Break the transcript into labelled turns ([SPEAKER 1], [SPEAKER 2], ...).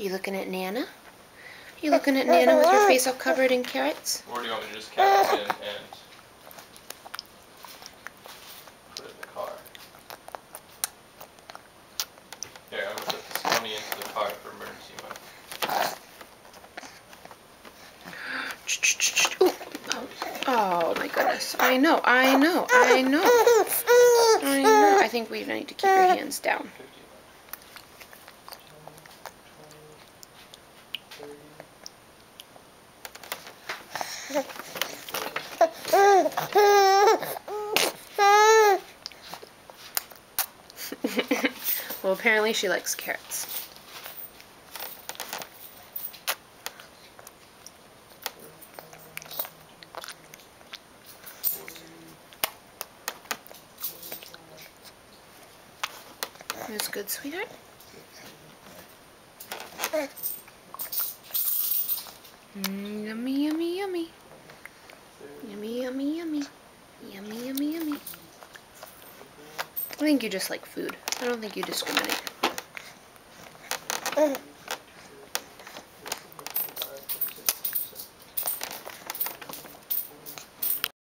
[SPEAKER 1] You looking at Nana? You looking at Nana with your face all covered in carrots?
[SPEAKER 2] Or do you want me to just count it in and put it in the car? Here, I'm going to put this money into the car for emergency money.
[SPEAKER 1] Oh my goodness. I know. I think we need to keep your hands down. Well, apparently she likes carrots. That's good, sweetheart. Yummy, yummy, yummy. Yummy, yummy, yummy. Yummy, yummy, yummy. I think you just like food. I don't think you discriminate.